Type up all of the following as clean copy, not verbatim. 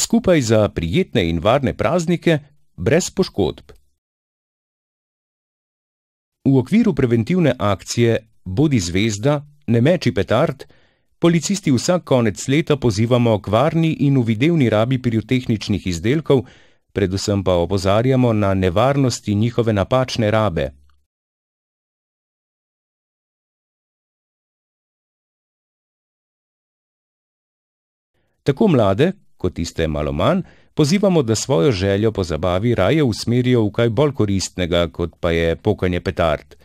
Skupaj za prijetne in varne praznike, brez poškodb. V okviru preventivne akcije Bodi zvezda, ne meči petard, policisti vsak konec leta pozivamo k varni in uvidevni rabi pirotehničnih izdelkov, predvsem pa opozarjamo na nevarnosti njihove napačne rabe. Tako mlade, kot tiste malo manj, pozivamo, da svojo željo po zabavi raje usmerijo v kaj bolj koristnega, kot pa je pokanje petard.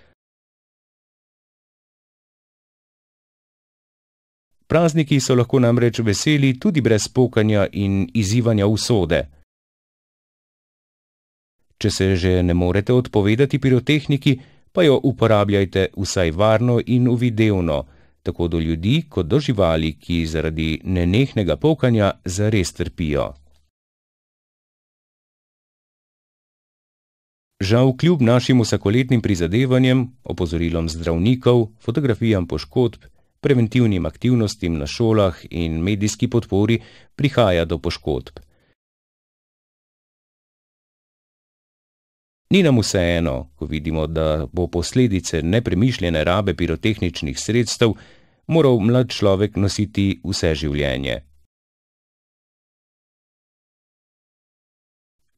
Prazniki so lahko namreč veseli tudi brez pokanja in izzivanja usode. Če se že ne morete odpovedati pirotehniki, pa jo uporabljajte vsaj varno in uvidevno, tako do ljudi kot do živali, ki zaradi nenehnega pokanja zares trpijo. Žal kljub našim vsakoletnim prizadevanjem, opozorilom zdravnikov, fotografijam poškodb, preventivnim aktivnostim na šolah in medijski podpori prihaja do poškodb. Ni nam vseeno, ko vidimo, da bo posledice nepremišljene rabe pirotehničnih sredstev moral mlad človek nositi vse življenje.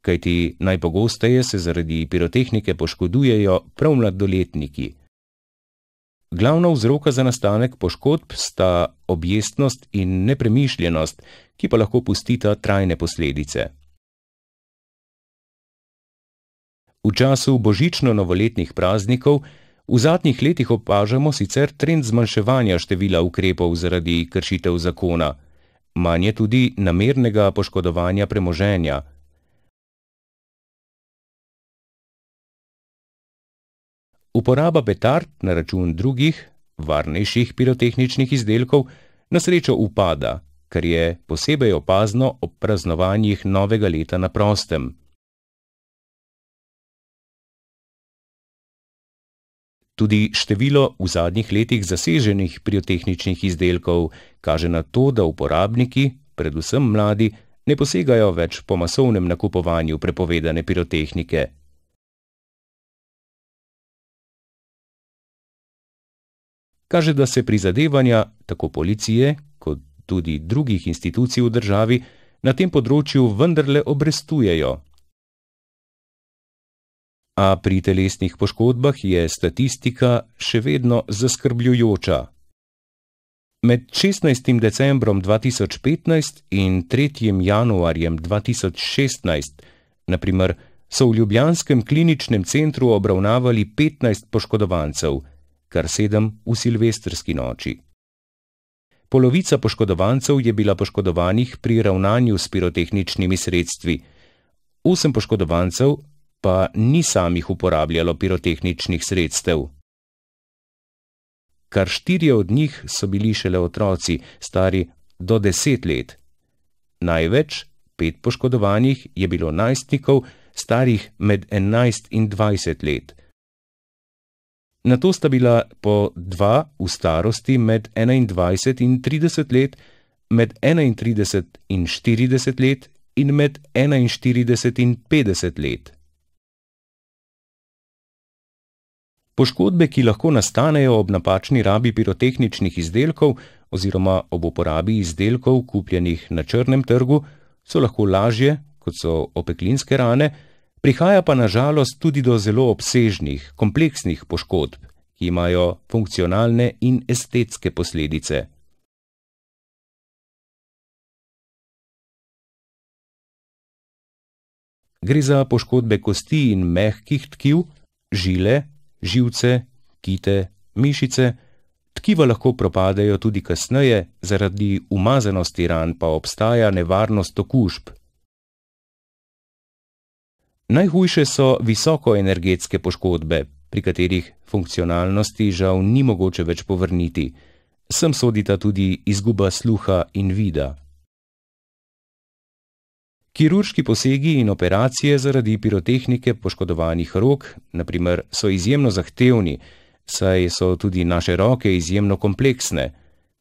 Kajti najpogosteje se zaradi pirotehnike poškodujejo prav mladoletniki. Glavna vzroka za nastanek poškodb sta objestnost in nepremišljenost, ki pa lahko pustita trajne posledice. V času božično-novoletnih praznikov v zadnjih letih opažamo sicer trend zmanjševanja števila ukrepov zaradi kršitev zakona, manj je tudi namernega poškodovanja premoženja. Uporaba petard na račun drugih, varnejših pirotehničnih izdelkov na srečo upada, kar je posebej opazno ob praznovanjih novega leta na prostem. Tudi število v zadnjih letih zaseženih pirotehničnih izdelkov kaže na to, da uporabniki, predvsem mladi, ne posegajo več po masovnem nakupovanju prepovedane pirotehnike. Kaže, da se prizadevanja tako policije kot tudi drugih institucij v državi na tem področju vendarle obrestujejo. A pri telesnih poškodbah je statistika še vedno zaskrbljujoča. Med 16. decembrom 2015 in 3. januarjem 2016, na primer, so v ljubljanskem kliničnem centru obravnavali 15 poškodovancev, kar 7 v silvestrski noči. Polovica poškodovancev je bila poškodovanih pri ravnanju s pirotehničnimi sredstvi, 8 poškodovancev pa ni samih uporabljalo pirotehničnih sredstev. Kar 4 od njih so bili šele otroci, stari do 10 let. Največ, 5 poškodovanih, je bilo najstnikov, starih med 11 in 20 let. Nato sta bila po 2 v starosti med 21 in 30 let, med 31 in 40 let in med 41 in 50 let. Poškodbe, ki lahko nastanejo ob napačni rabi pirotehničnih izdelkov oziroma ob uporabi izdelkov, kupljenih na črnem trgu, so lahko lažje, kot so opeklinske rane, prihaja pa na žalost tudi do zelo obsežnih, kompleksnih poškodb, ki imajo funkcionalne in estetske posledice. Gre za poškodbe kosti in mehkih tkiv, žile, živce, kite, mišice, tkiva lahko propadejo tudi kasneje, zaradi umazanosti ran pa obstaja nevarnost okužb. Najhujše so visokoenergetske poškodbe, pri katerih funkcionalnosti žal ni mogoče več povrniti. Sem sodita tudi izguba sluha in vida. Kirurški posegi in operacije zaradi pirotehnike poškodovanih rok, na primer, so izjemno zahtevni, saj so tudi naše roke izjemno kompleksne.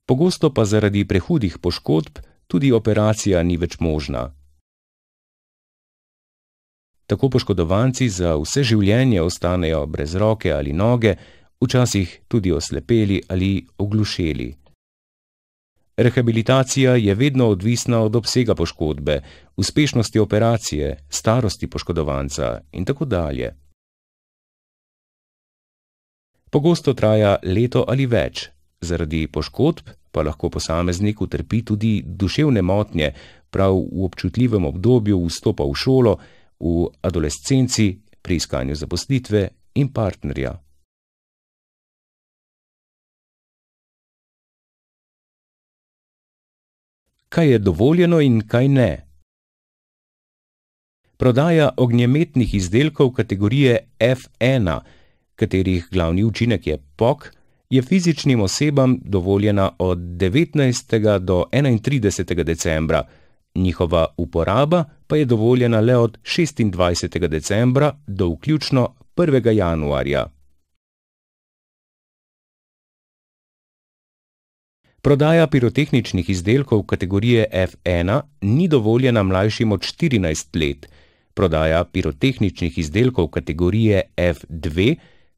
Pogosto pa zaradi prehudih poškodb tudi operacija ni več možna. Tako poškodovanci za vse življenje ostanejo brez roke ali noge, včasih tudi oslepeli ali oglušeli. Rehabilitacija je vedno odvisna od obsega poškodbe, uspešnosti operacije, starosti poškodovanca in tako dalje. Pogosto traja leto ali več, zaradi poškodb pa lahko posameznik utrpi tudi duševne motnje prav v občutljivem obdobju vstopa v šolo, v adolescenci, pri iskanju zaposlitve in partnerja. Kaj je dovoljeno in kaj ne? Prodaja ognjemetnih izdelkov kategorije F1, katerih glavni učinek je pok, je fizičnim osebam dovoljena od 19. do 31. decembra, njihova uporaba pa je dovoljena le od 26. decembra do vključno 1. januarja. Prodaja pirotehničnih izdelkov kategorije F1 ni dovoljena mlajšim od 14 let, prodaja pirotehničnih izdelkov kategorije F2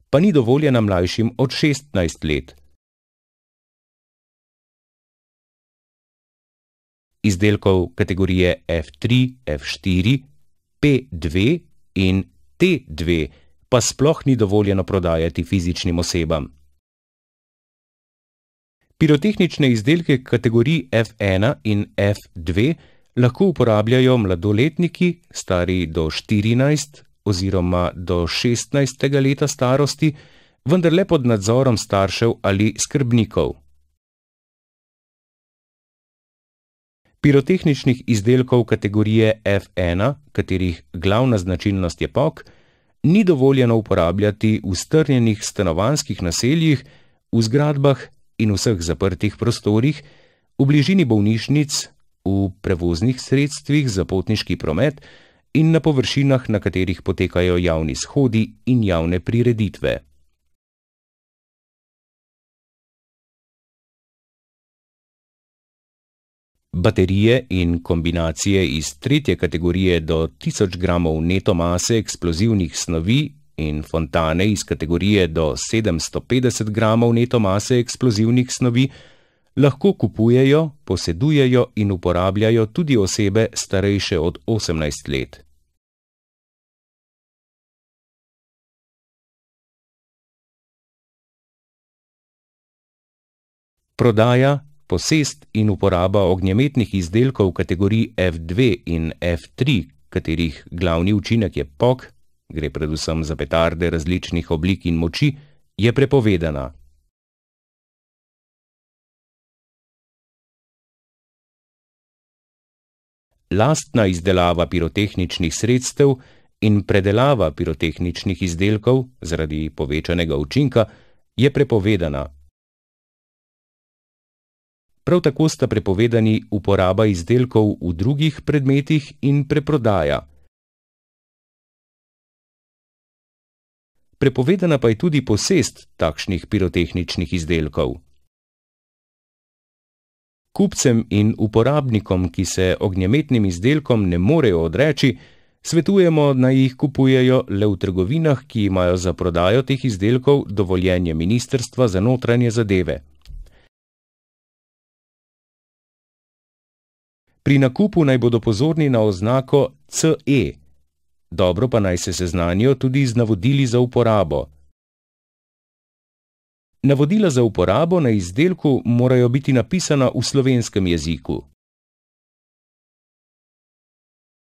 pa ni dovoljena mlajšim od 16 let. Izdelkov kategorije F3, F4, P2 in T2 pa sploh ni dovoljeno prodajati fizičnim osebam. Pirotehnične izdelke kategorij F1 in F2 lahko uporabljajo mladoletniki, stari do 14 oziroma do 16. leta starosti, vendar le pod nadzorom staršev ali skrbnikov. Pirotehničnih izdelkov kategorije F1, katerih glavna značilnost je pok, ni dovoljeno uporabljati v strnjenih stanovanjskih naseljih, v zgradbah in vseh zaprtih prostorih, v bližini bolnišnic, v prevoznih sredstvih za potniški promet in na površinah, na katerih potekajo javni shodi in javne prireditve. Baterije in kombinacije iz 3. kategorije do 1000 gramov neto mase eksplozivnih snovi in fontane iz kategorije do 750 gramov neto mase eksplozivnih snovi lahko kupujejo, posedujejo in uporabljajo tudi osebe starejše od 18 let. Prodaja, posest in uporaba ognjemetnih izdelkov kategorij F2 in F3, katerih glavni učinek je pok, gre predvsem za petarde različnih oblik in moči, je prepovedana. Lastna izdelava pirotehničnih sredstev in predelava pirotehničnih izdelkov zaradi povečanega učinka je prepovedana. Prav tako sta prepovedani uporaba izdelkov v drugih predmetih in preprodaja. Prepovedana pa je tudi posest takšnih pirotehničnih izdelkov. Kupcem in uporabnikom, ki se ognjemetnim izdelkom ne morejo odreči, svetujemo, naj jih kupujejo le v trgovinah, ki imajo za prodajo teh izdelkov dovoljenje Ministrstva za notranje zadeve. Pri nakupu naj bodo pozorni na oznako CE. Dobro pa naj se seznanijo tudi z navodili za uporabo. Navodila za uporabo na izdelku morajo biti napisana v slovenskem jeziku.